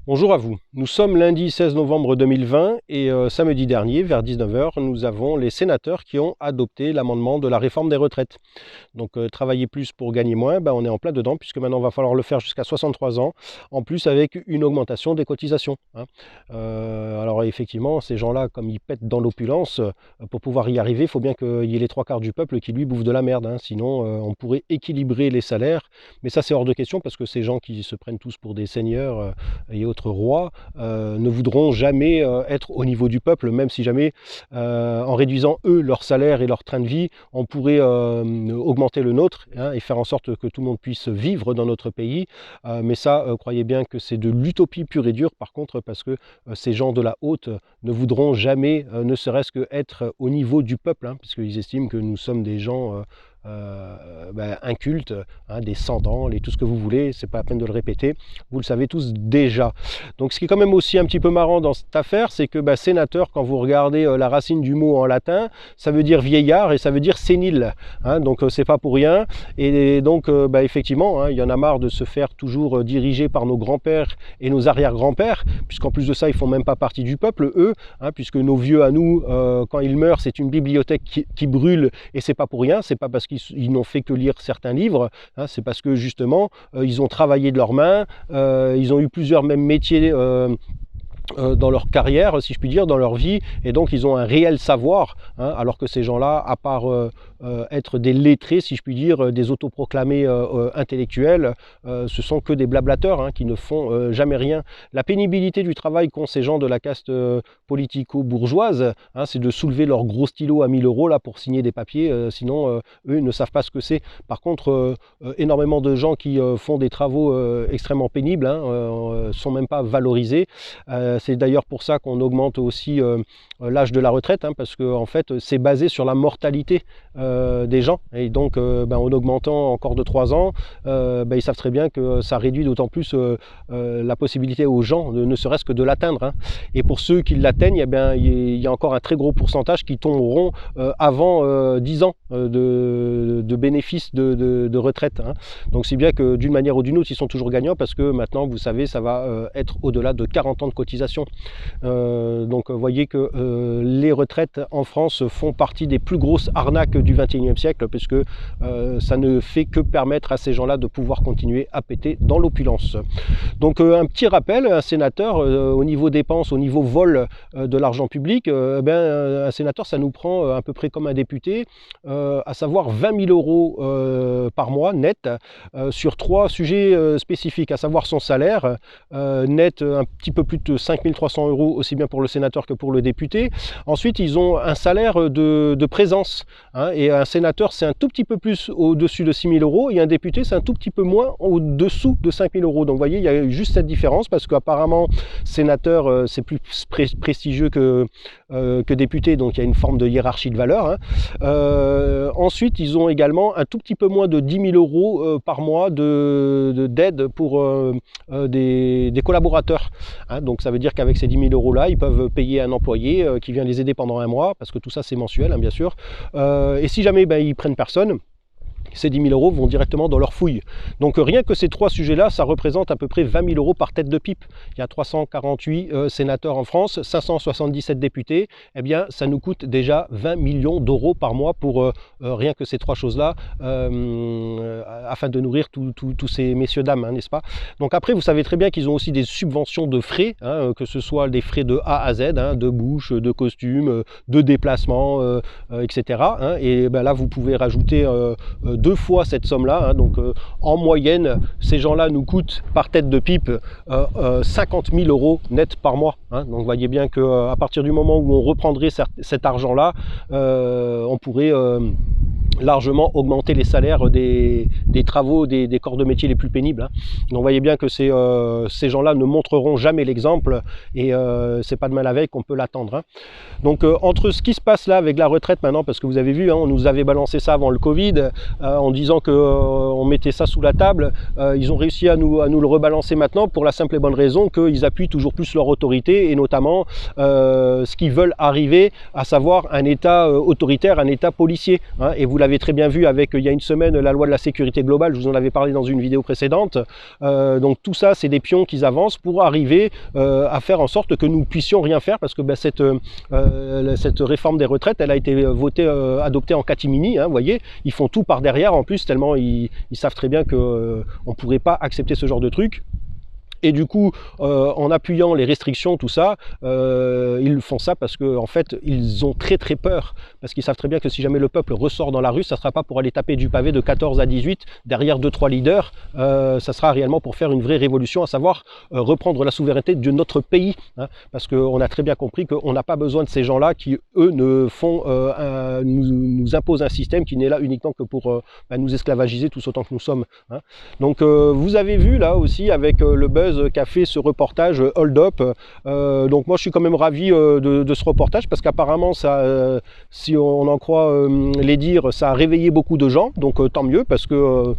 Bonjour à vous. Nous sommes lundi 16 novembre 2020 et samedi dernier, vers 19 h, nous avons les sénateurs qui ont adopté l'amendement de la réforme des retraites. Donc travailler plus pour gagner moins, on est en plein dedans puisque maintenant il va falloir le faire jusqu'à 63 ans, en plus avec une augmentation des cotisations. Alors effectivement, ces gens-là, comme ils pètent dans l'opulence, pour pouvoir y arriver, il faut bien qu'il y ait les trois quarts du peuple qui lui bouffent de la merde. Sinon, on pourrait équilibrer les salaires, mais ça c'est hors de question parce que ces gens qui se prennent tous pour des seigneurs et autres rois ne voudront jamais être au niveau du peuple, même si jamais en réduisant eux leur salaire et leur train de vie, on pourrait augmenter le nôtre et faire en sorte que tout le monde puisse vivre dans notre pays. Mais ça, croyez bien que c'est de l'utopie pure et dure, par contre, parce que ces gens de la haute ne voudront jamais, ne serait-ce que être au niveau du peuple, puisqu'ils estiment que nous sommes des gens incultes, des sans-dents, tout ce que vous voulez, c'est pas la peine de le répéter, vous le savez tous déjà. Donc ce qui est quand même aussi un petit peu marrant dans cette affaire, c'est que sénateur, quand vous regardez la racine du mot en latin, ça veut dire vieillard et ça veut dire sénile, donc c'est pas pour rien. Et donc effectivement, il y en a marre de se faire toujours diriger par nos grands-pères et nos arrière-grands-pères, puisqu'en plus de ça ils font même pas partie du peuple, eux, puisque nos vieux à nous, quand ils meurent, c'est une bibliothèque qui brûle, et c'est pas pour rien, c'est pas parce qu'ils n'ont fait que lire certains livres, c'est parce que justement ils ont travaillé de leurs mains, ils ont eu plusieurs mêmes métiers dans leur carrière, si je puis dire, dans leur vie, et donc ils ont un réel savoir, alors que ces gens-là, à part être des lettrés, si je puis dire, des autoproclamés intellectuels, ce sont que des blablateurs qui ne font jamais rien. La pénibilité du travail qu'ont ces gens de la caste politico-bourgeoise, c'est de soulever leur gros stylo à 1000 € là pour signer des papiers, sinon eux ne savent pas ce que c'est. Par contre, énormément de gens qui font des travaux extrêmement pénibles sont même pas valorisés. C'est d'ailleurs pour ça qu'on augmente aussi l'âge de la retraite, parce que en fait c'est basé sur la mortalité des gens, et donc en augmentant encore de 3 ans, ils savent très bien que ça réduit d'autant plus la possibilité aux gens ne serait-ce que de l'atteindre, et pour ceux qui l'atteignent, il y a encore un très gros pourcentage qui tomberont avant 10 ans de bénéfices de retraite, donc c'est bien que d'une manière ou d'une autre ils sont toujours gagnants, parce que maintenant vous savez ça va être au-delà de 40 ans de cotisation. Donc voyez que les retraites en France font partie des plus grosses arnaques du XXIe siècle, puisque ça ne fait que permettre à ces gens-là de pouvoir continuer à péter dans l'opulence. Donc un petit rappel, un sénateur, au niveau dépenses, au niveau vol de l'argent public, un sénateur ça nous prend à peu près comme un député, à savoir 20 000 € par mois net, sur 3 sujets spécifiques, à savoir son salaire net, un petit peu plus de 5 300 € aussi bien pour le sénateur que pour le député. Ensuite ils ont un salaire de présence, et un sénateur c'est un tout petit peu plus au-dessus de 6 000 € et un député c'est un tout petit peu moins au-dessous de 5 000 €. Donc vous voyez, il y a juste cette différence, parce qu'apparemment sénateur c'est plus prestigieux que député, donc il y a une forme de hiérarchie de valeur. Ensuite ils ont également un tout petit peu moins de 10 000 € par mois d'aide pour des collaborateurs, donc ça veut dire qu'avec ces 10 000 € là ils peuvent payer un employé qui vient les aider pendant un mois, parce que tout ça c'est mensuel, bien sûr, et si jamais ils prennent personne, ces 10 000 € vont directement dans leur fouille. Donc rien que ces 3 sujets-là, ça représente à peu près 20 000 € par tête de pipe. Il y a 348 sénateurs en France, 577 députés. Ça nous coûte déjà 20 millions d'euros par mois pour rien que ces 3 choses-là, afin de nourrir tous ces messieurs-dames, n'est-ce pas? Donc après, vous savez très bien qu'ils ont aussi des subventions de frais, que ce soit des frais de A à Z, de bouche, de costume, de déplacement, etc. Et là, vous pouvez rajouter 2 fois cette somme-là, donc en moyenne, ces gens-là nous coûtent par tête de pipe 50 000 € net par mois. Donc vous voyez bien qu'à partir du moment où on reprendrait cet argent-là, on pourrait largement augmenter les salaires des travaux, des corps de métier les plus pénibles. Donc vous voyez bien que ces gens-là ne montreront jamais l'exemple, et c'est pas demain la veille qu'on peut l'attendre. Donc entre ce qui se passe là avec la retraite maintenant, parce que vous avez vu, on nous avait balancé ça avant le Covid, en disant qu'on mettait ça sous la table, ils ont réussi à nous le rebalancer maintenant, pour la simple et bonne raison qu'ils appuient toujours plus leur autorité, et notamment ce qu'ils veulent arriver, à savoir un État autoritaire, un État policier. Et vous l'avez l'avez très bien vu avec, il y a une semaine, la loi de la sécurité globale, je vous en avais parlé dans une vidéo précédente. Donc tout ça, c'est des pions qu'ils avancent pour arriver à faire en sorte que nous puissions rien faire, parce que cette réforme des retraites, elle a été adoptée en catimini, hein, vous voyez, ils font tout par derrière en plus, tellement ils savent très bien qu'on ne pourrait pas accepter ce genre de truc. Et du coup, en appuyant les restrictions, tout ça, ils font ça parce qu'en fait, ils ont très très peur. Parce qu'ils savent très bien que si jamais le peuple ressort dans la rue, ça ne sera pas pour aller taper du pavé de 14 à 18 derrière 2-3 leaders. Ça sera réellement pour faire une vraie révolution, à savoir reprendre la souveraineté de notre pays. Hein, parce qu'on a très bien compris qu'on n'a pas besoin de ces gens-là qui, eux, nous imposent un système qui n'est là uniquement que pour nous esclavagiser tous autant que nous sommes. Hein. Donc, vous avez vu là aussi avec le buzz qu'a fait ce reportage Hold Up. Donc moi je suis quand même ravi de ce reportage, parce qu'apparemment ça, si on en croit les dires, ça a réveillé beaucoup de gens, donc tant mieux, parce que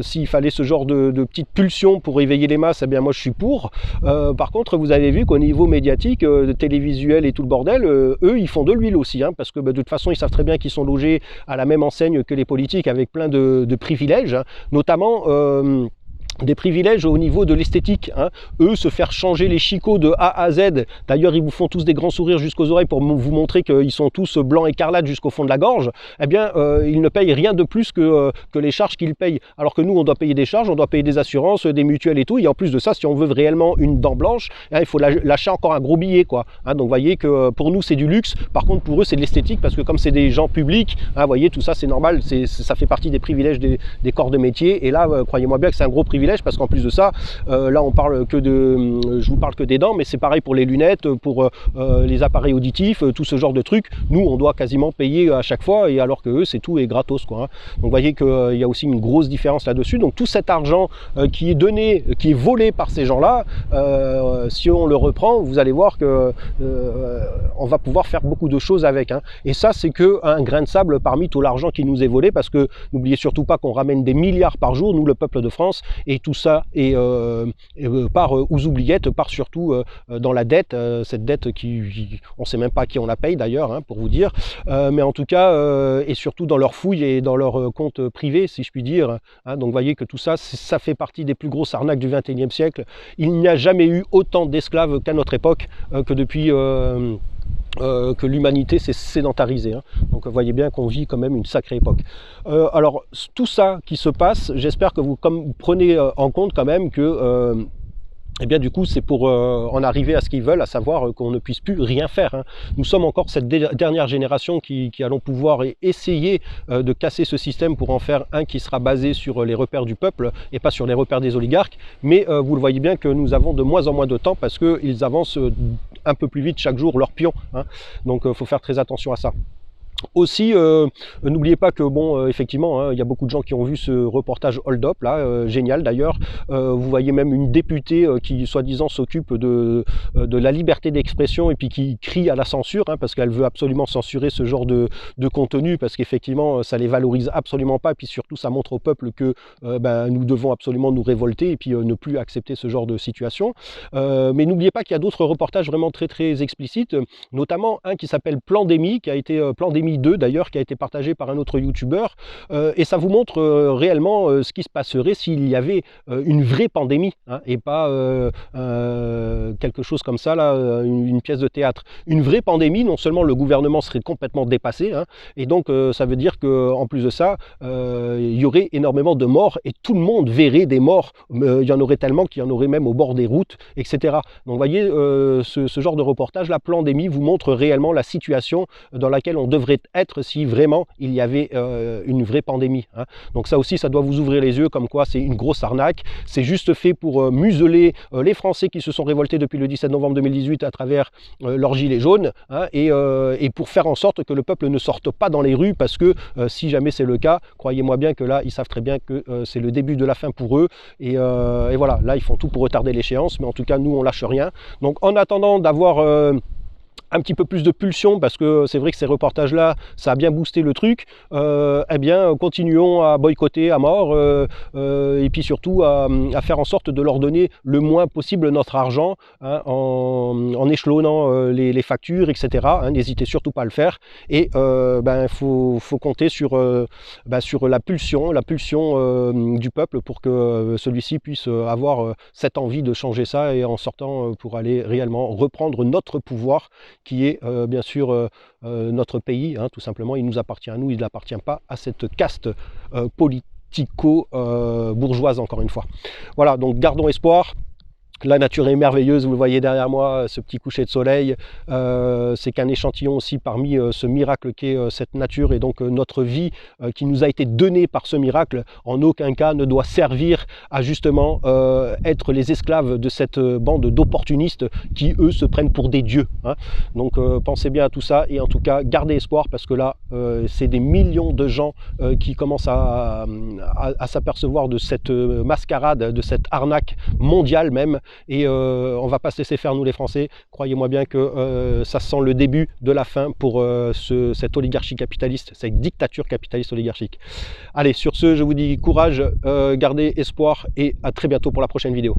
s'il fallait ce genre de petites pulsions pour éveiller les masses, eh bien moi je suis pour. Par contre, vous avez vu qu'au niveau médiatique, télévisuel et tout le bordel, eux ils font de l'huile aussi, hein, parce que de toute façon ils savent très bien qu'ils sont logés à la même enseigne que les politiques, avec plein de privilèges, hein, notamment des privilèges au niveau de l'esthétique, hein. Eux, se faire changer les chicots de A à Z. D'ailleurs, ils vous font tous des grands sourires jusqu'aux oreilles pour vous montrer qu'ils sont tous blancs écarlates jusqu'au fond de la gorge. Eh bien, ils ne payent rien de plus que les charges qu'ils payent. Alors que nous, on doit payer des charges, on doit payer des assurances, des mutuelles et tout. Et en plus de ça, si on veut réellement une dent blanche, hein, il faut lâcher encore un gros billet, quoi. Hein, donc, vous voyez que pour nous, c'est du luxe. Par contre, pour eux, c'est de l'esthétique, parce que comme c'est des gens publics, hein, vous voyez, tout ça, c'est normal. Ça fait partie des privilèges des corps de métier. Et là, croyez-moi bien que c'est un gros privilège, parce qu'en plus de ça, là on parle que je vous parle que des dents, mais c'est pareil pour les lunettes, pour les appareils auditifs, tout ce genre de trucs. Nous, on doit quasiment payer à chaque fois, et alors que eux, c'est tout est gratos, quoi. Hein. Donc vous voyez qu'il y a aussi une grosse différence là-dessus. Donc tout cet argent qui est donné, qui est volé par ces gens-là, si on le reprend, vous allez voir que on va pouvoir faire beaucoup de choses avec. Hein. Et ça, c'est qu'un grain de sable parmi tout l'argent qui nous est volé, parce que n'oubliez surtout pas qu'on ramène des milliards par jour, nous, le peuple de France, et tout ça part aux oubliettes, part surtout dans la dette, cette dette on ne sait même pas à qui on la paye d'ailleurs, hein, pour vous dire, mais en tout cas, et surtout dans leurs fouilles et dans leurs comptes privés, si je puis dire. Hein. Donc vous voyez que tout ça, ça fait partie des plus grosses arnaques du XXIe siècle. Il n'y a jamais eu autant d'esclaves qu'à notre époque, que depuis que l'humanité s'est sédentarisée. Hein. Donc vous voyez bien qu'on vit quand même une sacrée époque. Alors tout ça qui se passe, j'espère que vous prenez en compte quand même que eh bien du coup c'est pour en arriver à ce qu'ils veulent, à savoir qu'on ne puisse plus rien faire. Hein. Nous sommes encore cette dernière génération qui allons pouvoir essayer de casser ce système pour en faire un qui sera basé sur les repères du peuple et pas sur les repères des oligarques. Mais vous le voyez bien que nous avons de moins en moins de temps, parce qu'ils avancent un peu plus vite chaque jour leurs pions. Hein. Donc il faut faire très attention à ça. Aussi, n'oubliez pas que bon, effectivement, hein, il y a beaucoup de gens qui ont vu ce reportage Hold Up là, génial d'ailleurs. Vous voyez même une députée qui soi-disant s'occupe de la liberté d'expression et puis qui crie à la censure, hein, parce qu'elle veut absolument censurer ce genre de contenu, parce qu'effectivement ça les valorise absolument pas, et puis surtout ça montre au peuple que nous devons absolument nous révolter et puis ne plus accepter ce genre de situation. Mais n'oubliez pas qu'il y a d'autres reportages vraiment très très explicites, notamment un qui s'appelle Plandémie, qui a été Plandémie 2 d'ailleurs, qui a été partagé par un autre youtubeur, et ça vous montre réellement ce qui se passerait s'il y avait une vraie pandémie, hein, et pas quelque chose comme ça là, une pièce de théâtre. Une vraie pandémie, non seulement le gouvernement serait complètement dépassé, hein, et donc ça veut dire qu'en plus de ça, il y aurait énormément de morts, et tout le monde verrait des morts. Il y en aurait tellement qu'il y en aurait même au bord des routes, etc. Donc vous voyez, ce genre de reportage, la Plandémie, vous montre réellement la situation dans laquelle on devrait être si vraiment il y avait une vraie pandémie. Hein. Donc ça aussi, ça doit vous ouvrir les yeux, comme quoi c'est une grosse arnaque. C'est juste fait pour museler les Français qui se sont révoltés depuis le 17 novembre 2018 à travers leurs gilets jaunes, hein, et pour faire en sorte que le peuple ne sorte pas dans les rues, parce que si jamais c'est le cas, croyez-moi bien que là, ils savent très bien que c'est le début de la fin pour eux, et voilà, là ils font tout pour retarder l'échéance, mais en tout cas nous on lâche rien. Donc en attendant d'avoir un petit peu plus de pulsion, parce que c'est vrai que ces reportages-là, ça a bien boosté le truc, eh bien, continuons à boycotter à mort, et puis surtout à faire en sorte de leur donner le moins possible notre argent, hein, en échelonnant les factures, etc. Hein, n'hésitez surtout pas à le faire. Et ben, faut compter sur la pulsion du peuple pour que celui-ci puisse avoir cette envie de changer ça, et en sortant pour aller réellement reprendre notre pouvoir, qui est bien sûr notre pays, hein, tout simplement. Il nous appartient à nous, il n'appartient pas à cette caste politico-bourgeoise, encore une fois. Voilà, donc gardons espoir. La nature est merveilleuse, vous le voyez derrière moi, ce petit coucher de soleil, c'est qu'un échantillon aussi parmi ce miracle qu'est cette nature, et donc notre vie qui nous a été donnée par ce miracle, en aucun cas ne doit servir à justement être les esclaves de cette bande d'opportunistes qui, eux, se prennent pour des dieux, hein. Donc pensez bien à tout ça, et en tout cas gardez espoir, parce que là c'est des millions de gens qui commencent à s'apercevoir de cette mascarade, de cette arnaque mondiale même. Et on va pas se laisser faire, nous les Français. Croyez-moi bien que ça sent le début de la fin pour cette oligarchie capitaliste, cette dictature capitaliste oligarchique. Allez, sur ce, je vous dis courage, gardez espoir, et à très bientôt pour la prochaine vidéo.